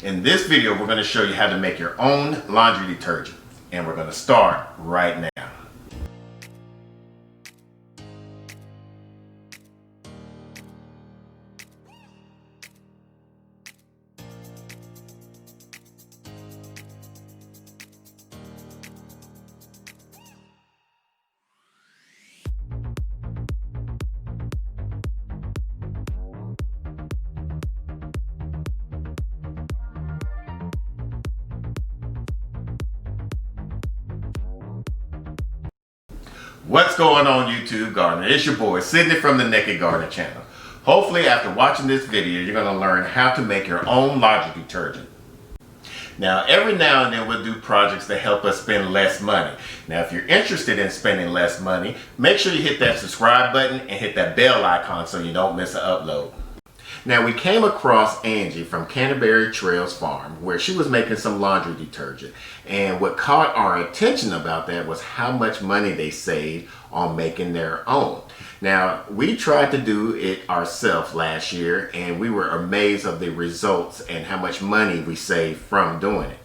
In this video, we're going to show you how to make your own laundry detergent, and we're going to start right now. What's going on, YouTube Gardener? It's your boy Sydney from the Naked Gardener channel. Hopefully after watching this video you're going to learn how to make your own laundry detergent. Now every now and then we'll do projects that help us spend less money. Now if you're interested in spending less money, make sure you hit that subscribe button and hit that bell icon so you don't miss an upload. Now we came across Angie from Canterbury Trails Farm where she was making some laundry detergent, and what caught our attention about that was how much money they saved on making their own. Now we tried to do it ourselves last year and we were amazed of the results and how much money we saved from doing it.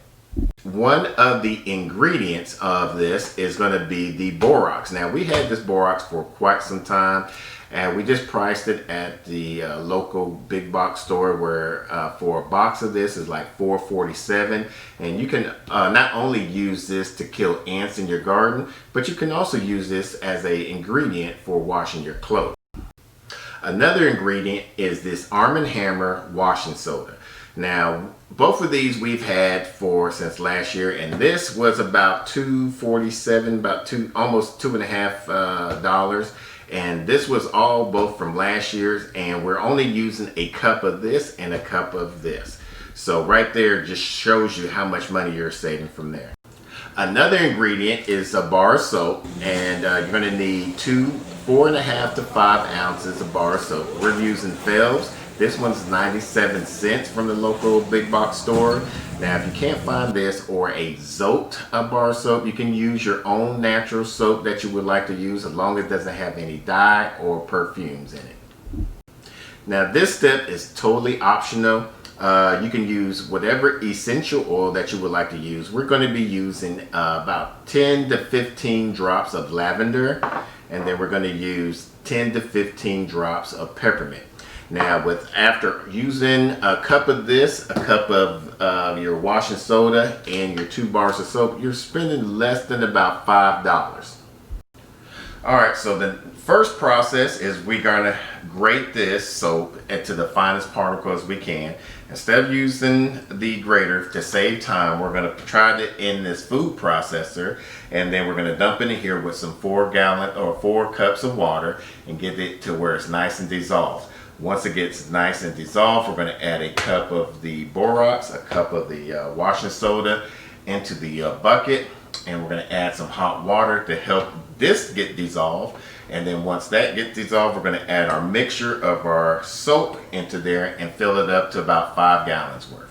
One of the ingredients of this is going to be the borax. Now we had this borax for quite some time and we just priced it at the local big box store where for a box of this is like $4.47, and you can not only use this to kill ants in your garden, but you can also use this as an ingredient for washing your clothes. Another ingredient is this Arm & Hammer washing soda. Now both of these we've had since last year, and this was about $2.47, about almost $2.50. And this was all both from last year's, and we're only using a cup of this and a cup of this. So right there just shows you how much money you're saving from there. Another ingredient is a bar of soap, and you're going to need 4.5 to 5 ounces of bar of soap. We're using Phelps. This one's 97 cents from the local big box store. Now if you can't find this or a Zote bar soap, you can use your own natural soap that you would like to use, as long as it doesn't have any dye or perfumes in it. Now this step is totally optional. You can use whatever essential oil that you would like to use. We're going to be using about 10 to 15 drops of lavender, and then we're going to use 10 to 15 drops of peppermint. Now after using a cup of this, a cup of your washing soda, and your 2 bars of soap, you're spending less than about $5. Alright, so the first process is we're going to grate this soap into the finest particles we can. Instead of using the grater to save time, we're going to try it in this food processor, and then we're going to dump it in here with some 4 cups of water and get it to where it's nice and dissolved. Once it gets nice and dissolved, we're going to add a cup of the borax, a cup of the washing soda into the bucket, and we're going to add some hot water to help this get dissolved. And then once that gets dissolved, we're going to add our mixture of our soap into there and fill it up to about 5 gallons worth.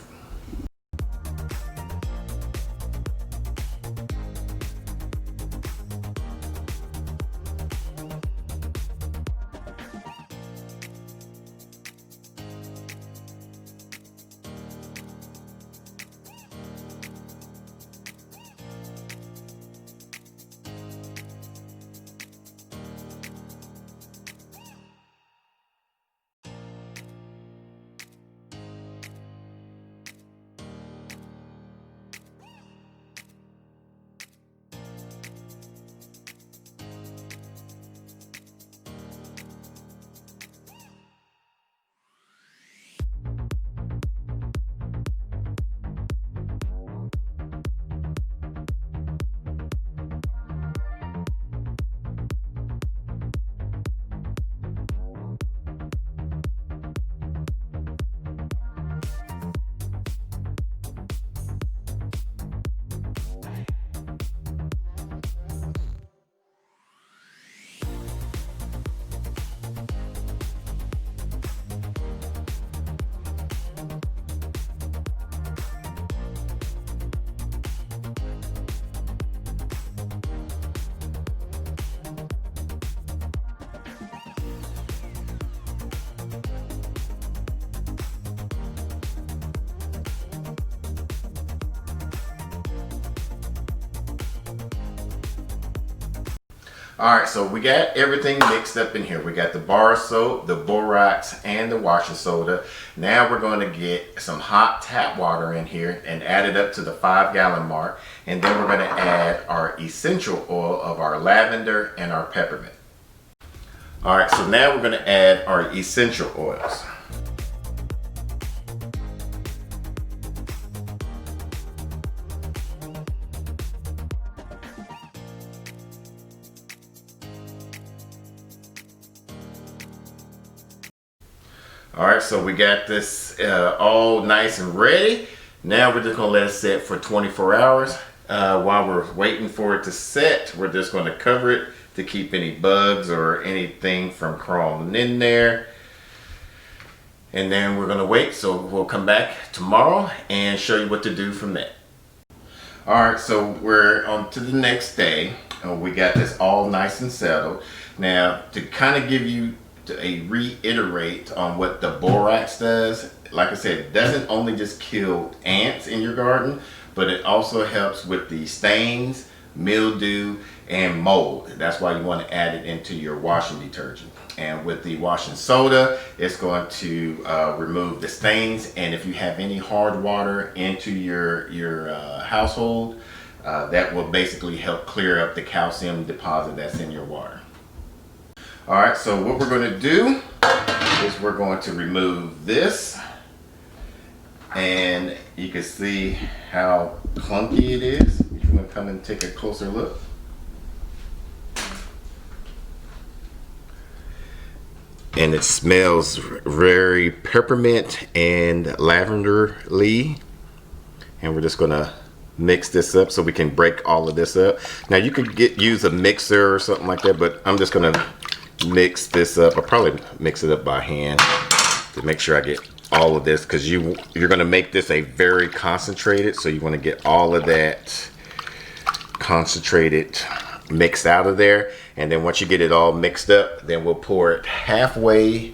Alright, so we got everything mixed up in here. We got the bar soap, the borax, and the washing soda. Now we're going to get some hot tap water in here and add it up to the 5-gallon mark. And then we're going to add our essential oil of our lavender and our peppermint. Alright, so now we're going to add our essential oils. Alright, so we got this all nice and ready. Now we're just going to let it set for 24 hours. While we're waiting for it to set, we're just going to cover it to keep any bugs or anything from crawling in there. And then we're going to wait, so we'll come back tomorrow and show you what to do from there. Alright, so we're on to the next day. We got this all nice and settled. Now, to kind of give you a reiterate on what the borax does, like I said, it doesn't only just kill ants in your garden, but it also helps with the stains, mildew, and mold. That's why you want to add it into your washing detergent. And with the washing soda, it's going to remove the stains. And if you have any hard water into your household, that will basically help clear up the calcium deposit that's in your water. Alright, so what we're going to do is we're going to remove this, and you can see how clunky it is. If you want to come and take a closer look. And it smells very peppermint and lavenderly. And we're just going to mix this up so we can break all of this up. Now you could use a mixer or something like that, but I'm just going to mix this up. I'll probably mix it up by hand to make sure I get all of this, because you're going to make this a very concentrated, so you want to get all of that concentrated mixed out of there. And then once you get it all mixed up, then we'll pour it halfway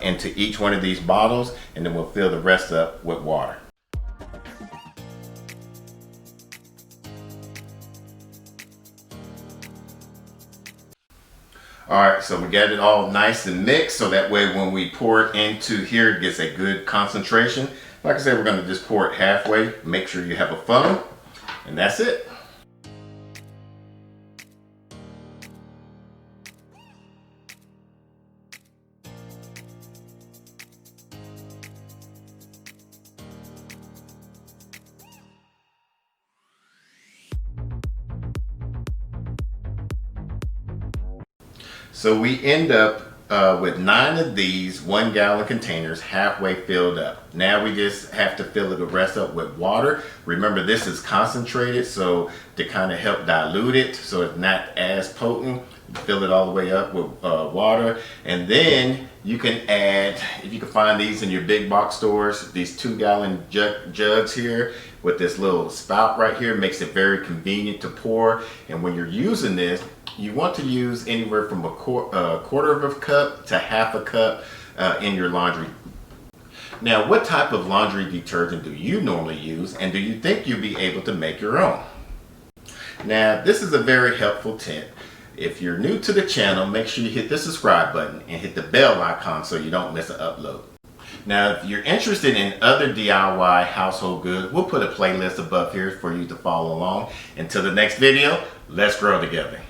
into each one of these bottles, and then we'll fill the rest up with water. Alright, so we got it all nice and mixed, so that way when we pour it into here, it gets a good concentration. Like I said, we're going to just pour it halfway. Make sure you have a funnel, and that's it. So we end up with 9 of these 1-gallon containers halfway filled up. Now we just have to fill the rest up with water. Remember, this is concentrated, so to kind of help dilute it so it's not as potent, fill it all the way up with water. And then you can add, if you can find these in your big box stores, these 2-gallon jugs here with this little spout right here, makes it very convenient to pour. And when you're using this, you want to use anywhere from a quarter of a cup to half a cup in your laundry. Now, what type of laundry detergent do you normally use, and do you think you'll be able to make your own? Now, this is a very helpful tip. If you're new to the channel, make sure you hit the subscribe button and hit the bell icon so you don't miss an upload. Now, if you're interested in other DIY household goods, we'll put a playlist above here for you to follow along. Until the next video, let's grow together.